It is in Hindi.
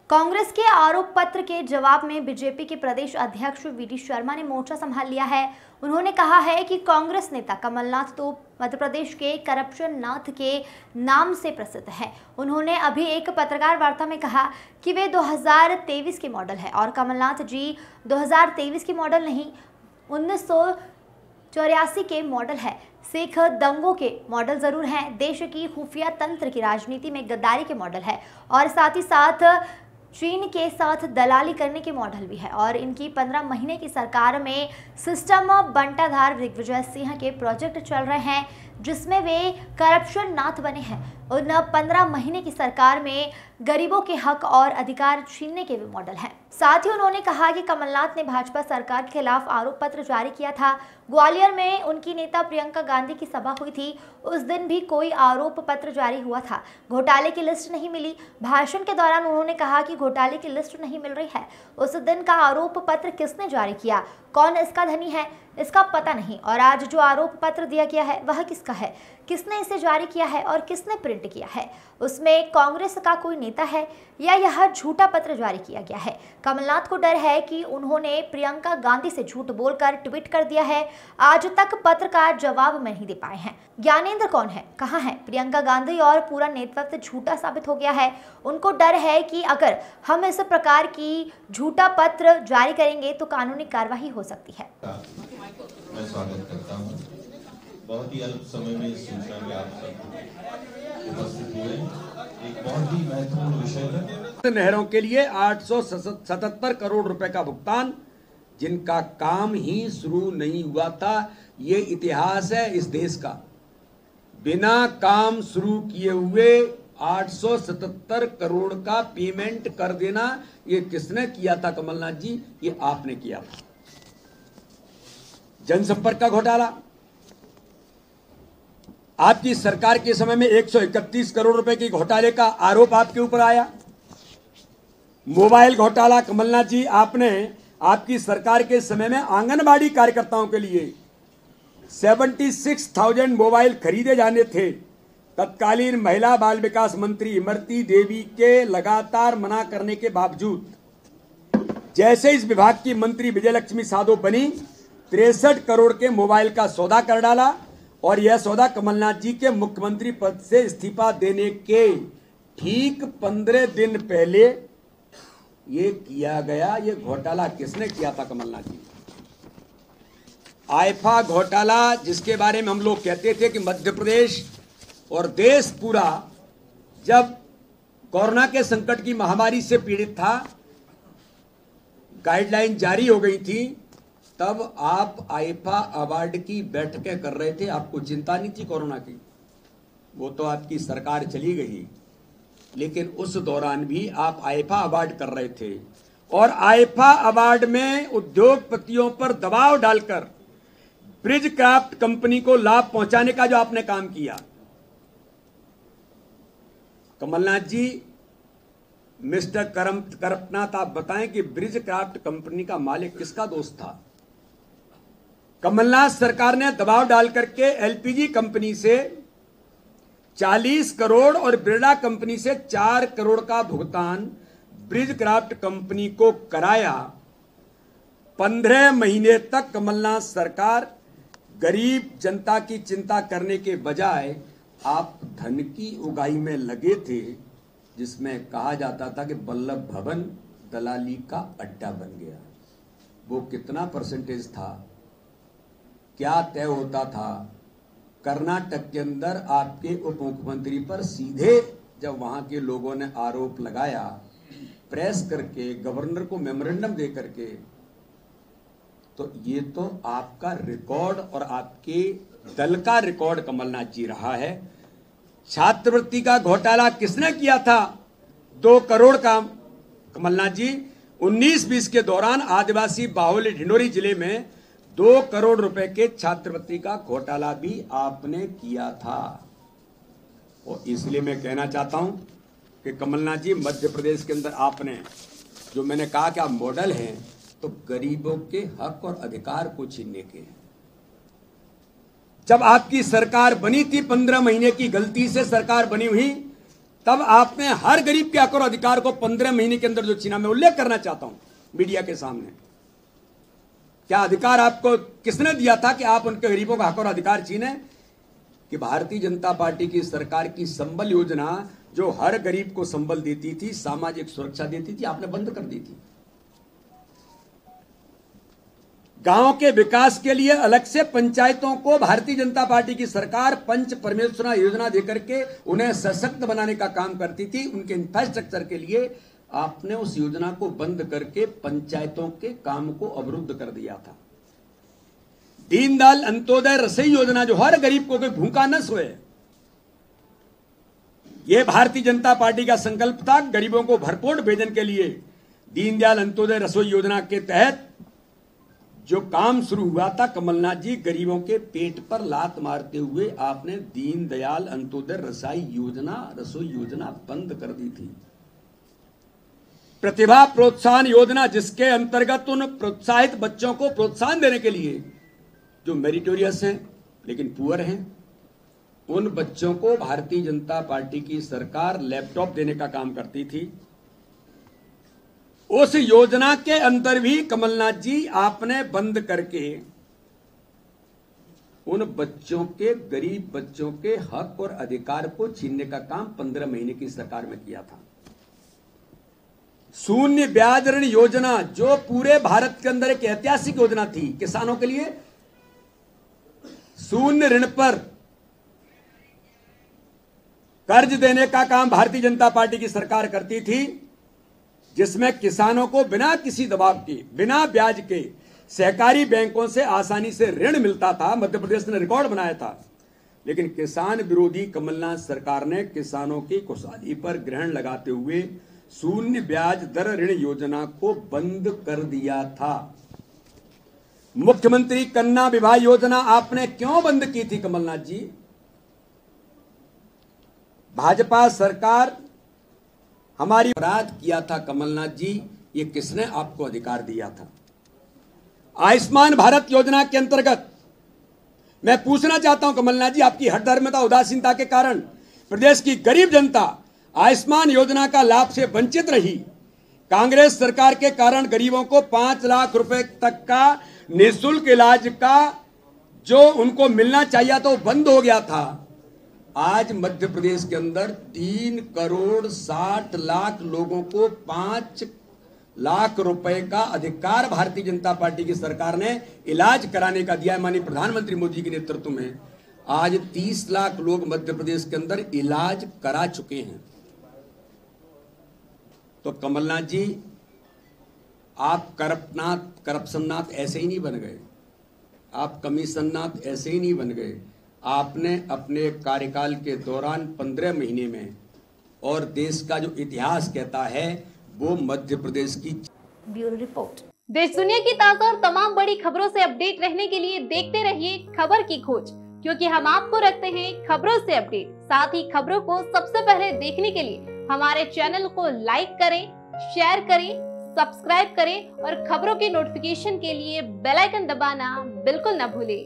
कांग्रेस के आरोप पत्र के जवाब में बीजेपी के प्रदेश अध्यक्ष वी.डी. शर्मा ने मोर्चा संभाल लिया है। उन्होंने कहा है कि कांग्रेस नेता कमलनाथ तो मध्य प्रदेश के करप्शन नाथ के नाम से प्रसिद्ध है। उन्होंने अभी एक पत्रकार वार्ता में कहा कि वे 2023 के मॉडल है और कमलनाथ जी 2023 के मॉडल नहीं, 1984 के मॉडल है। सिख दंगों के मॉडल जरूर हैं, देश की खुफिया तंत्र की राजनीति में गद्दारी के मॉडल है और साथ ही साथ चीन के साथ दलाली करने के मॉडल भी है। और इनकी 15 महीने की सरकार में सिस्टम बंटाधार दिग्विजय सिंह के प्रोजेक्ट चल रहे हैं जिसमें वे करप्शन नाथ बने हैं। उन 15 महीने की सरकार में गरीबों के हक और अधिकार छीनने के भी मॉडल हैं। साथ ही उन्होंने कहा कि कमलनाथ ने भाजपा सरकार के खिलाफ आरोप पत्र जारी किया था। ग्वालियर में उनकी नेता प्रियंका गांधी की सभा हुई थी, उस दिन भी कोई आरोप पत्र जारी हुआ था, घोटाले की लिस्ट नहीं मिली। भाषण के दौरान उन्होंने कहा कि घोटाले की लिस्ट नहीं मिल रही है। उस दिन का आरोप पत्र किसने जारी किया, कौन इसका धनी है, इसका पता नहीं। और आज जो आरोप पत्र दिया गया है वह किसका है, किसने इसे जारी किया है और किसने प्रिंट किया है, उसमें कांग्रेस का कोई नेता है या यह झूठा पत्र जारी किया गया है। कमलनाथ को डर है कि उन्होंने प्रियंका गांधी से झूठ बोलकर ट्वीट कर दिया है। आज तक पत्रकार जवाब नहीं दे पाए हैं। ज्ञानेंद्र कौन है, कहां है? प्रियंका गांधी और पूरा नेतृत्व झूठा साबित हो गया है। उनको डर है कि अगर हम इस प्रकार की झूठा पत्र जारी करेंगे तो कानूनी कार्रवाई हो सकती है। मैं स्वागत करता हूँ। बहुत ही अल्प समय में इस सूचना में आप सब उपस्थित हुए। एक बहुत ही महत्वपूर्ण विषय है। नहरों के लिए 877 करोड़ रुपए का भुगतान, जिनका काम ही शुरू नहीं हुआ था। ये इतिहास है इस देश का। बिना काम शुरू किए हुए 877 करोड़ का पेमेंट कर देना, ये किसने किया था कमलनाथ जी? ये आपने किया था। जनसंपर्क का घोटाला, आपकी सरकार के समय में 131 करोड़ रुपए की घोटाले का आरोप आपके ऊपर आया। मोबाइल घोटाला, कमलनाथ जी आपने आपकी सरकार के समय में आंगनबाड़ी कार्यकर्ताओं के लिए 76,000 मोबाइल खरीदे जाने थे। तत्कालीन महिला बाल विकास मंत्री इमरती देवी के लगातार मना करने के बावजूद जैसे इस विभाग की मंत्री विजयलक्ष्मी साधो बनी, 63 करोड़ के मोबाइल का सौदा कर डाला और यह सौदा कमलनाथ जी के मुख्यमंत्री पद से इस्तीफा देने के ठीक 15 दिन पहले ये किया गया। ये घोटाला किसने किया था? कमलनाथ जी। आईफा घोटाला, जिसके बारे में हम लोग कहते थे कि मध्य प्रदेश और देश पूरा जब कोरोना के संकट की महामारी से पीड़ित था, गाइडलाइन जारी हो गई थी, तब आप आईफा अवार्ड की बैठकें कर रहे थे। आपको चिंता नहीं थी कोरोना की, वो तो आपकी सरकार चली गई, लेकिन उस दौरान भी आप आईफा अवार्ड कर रहे थे। और आईफा अवार्ड में उद्योगपतियों पर दबाव डालकर ब्रिज क्राफ्ट कंपनी को लाभ पहुंचाने का जो आपने काम किया, कमलनाथ जी, मिस्टर करपनाथ, आप बताएं कि ब्रिज क्राफ्ट कंपनी का मालिक किसका दोस्त था? कमलनाथ सरकार ने दबाव डाल करके एलपीजी कंपनी से 40 करोड़ और बिरला कंपनी से 4 करोड़ का भुगतान ब्रिज क्राफ्ट कंपनी को कराया। 15 महीने तक कमलनाथ सरकार गरीब जनता की चिंता करने के बजाय आप धन की उगाही में लगे थे, जिसमें कहा जाता था कि वल्लभ भवन दलाली का अड्डा बन गया। वो कितना परसेंटेज था, क्या तय होता था? कर्नाटक के अंदर आपके उप मुख्यमंत्री पर सीधे जब वहां के लोगों ने आरोप लगाया, प्रेस करके, गवर्नर को मेमोरेंडम दे करके, तो ये तो आपका रिकॉर्ड और आपके दल का रिकॉर्ड कमलनाथ जी रहा है। छात्रवृत्ति का घोटाला किसने किया था? 2 करोड़ का कमलनाथ जी 19-20 के दौरान आदिवासी बाहुल्य ढिंडोरी जिले में 2 करोड़ रुपए के छात्रवृत्ति का घोटाला भी आपने किया था। और इसलिए मैं कहना चाहता हूं कि कमलनाथ जी, मध्य प्रदेश के अंदर आपने जो मैंने कहा कि आप मॉडल हैं, तो गरीबों के हक और अधिकार को छीनने के हैं। जब आपकी सरकार बनी थी, 15 महीने की गलती से सरकार बनी हुई, तब आपने हर गरीब के हक और अधिकार को 15 महीने के अंदर जो छीना, मैं उल्लेख करना चाहता हूं मीडिया के सामने, क्या अधिकार आपको किसने दिया था कि आप उनके गरीबों का हक और अधिकार छीने? कि भारतीय जनता पार्टी की सरकार की संबल योजना जो हर गरीब को संबल देती थी, सामाजिक सुरक्षा देती थी, आपने बंद कर दी थी। गांव के विकास के लिए अलग से पंचायतों को भारतीय जनता पार्टी की सरकार पंच परमेश्वरा योजना देकर के उन्हें सशक्त बनाने का काम करती थी। उनके इंफ्रास्ट्रक्चर के लिए आपने उस योजना को बंद करके पंचायतों के काम को अवरुद्ध कर दिया था। दीनदयाल अंत्योदय रसोई योजना जो हर गरीब को कोई भूखा न सोए, यह भारतीय जनता पार्टी का संकल्प था। गरीबों को भरपूर भोजन के लिए दीनदयाल अंत्योदय रसोई योजना के तहत जो काम शुरू हुआ था, कमलनाथ जी, गरीबों के पेट पर लात मारते हुए आपने दीनदयाल अंत्योदय रसोई योजना बंद कर दी थी। प्रतिभा प्रोत्साहन योजना, जिसके अंतर्गत उन प्रोत्साहित बच्चों को प्रोत्साहन देने के लिए जो मेरिटोरियस हैं लेकिन पुअर हैं, उन बच्चों को भारतीय जनता पार्टी की सरकार लैपटॉप देने का काम करती थी। उस योजना के अंदर भी कमलनाथ जी आपने बंद करके उन बच्चों के, गरीब बच्चों के हक और अधिकार को छीनने का काम 15 महीने की सरकार में किया था। शून्य ब्याज ऋण योजना जो पूरे भारत के अंदर एक ऐतिहासिक योजना थी, किसानों के लिए शून्य ऋण पर कर्ज देने का काम भारतीय जनता पार्टी की सरकार करती थी, जिसमें किसानों को बिना किसी दबाव के, बिना ब्याज के सहकारी बैंकों से आसानी से ऋण मिलता था। मध्य प्रदेश ने रिकॉर्ड बनाया था। लेकिन किसान विरोधी कमलनाथ सरकार ने किसानों की खुशहाली पर ग्रहण लगाते हुए शून्य ब्याज दर ऋण योजना को बंद कर दिया था। मुख्यमंत्री कन्या विवाह योजना आपने क्यों बंद की थी कमलनाथ जी? भाजपा सरकार हमारी अपराध किया था कमलनाथ जी, ये किसने आपको अधिकार दिया था? आयुष्मान भारत योजना के अंतर्गत मैं पूछना चाहता हूं कमलनाथ जी, आपकी हठधर्मिता, उदासीनता के कारण प्रदेश की गरीब जनता आयुष्मान योजना का लाभ से वंचित रही। कांग्रेस सरकार के कारण गरीबों को 5 लाख रुपए तक का निःशुल्क इलाज का जो उनको मिलना चाहिए था वो बंद हो गया था। आज मध्य प्रदेश के अंदर 3 करोड़ 60 लाख लोगों को 5 लाख रुपए का अधिकार भारतीय जनता पार्टी की सरकार ने इलाज कराने का दिया है। माननीय प्रधानमंत्री मोदी के नेतृत्व में आज 30 लाख लोग मध्य प्रदेश के अंदर इलाज करा चुके हैं। तो कमलनाथ जी, आप करप्शननाथ ऐसे ही नहीं बन गए, आप कमीशननाथ ऐसे ही नहीं बन गए। आपने अपने कार्यकाल के दौरान 15 महीने में, और देश का जो इतिहास कहता है वो मध्य प्रदेश की। Bureau report. देश दुनिया की ताजा और तमाम बड़ी खबरों से अपडेट रहने के लिए देखते रहिए खबर की खोज, क्योंकि हम आपको रखते हैं खबरों से अपडेट। साथ ही खबरों को सबसे पहले देखने के लिए हमारे चैनल को लाइक करें, शेयर करें, सब्सक्राइब करें और खबरों की नोटिफिकेशन के लिए बेल आइकन दबाना बिल्कुल न भूलें।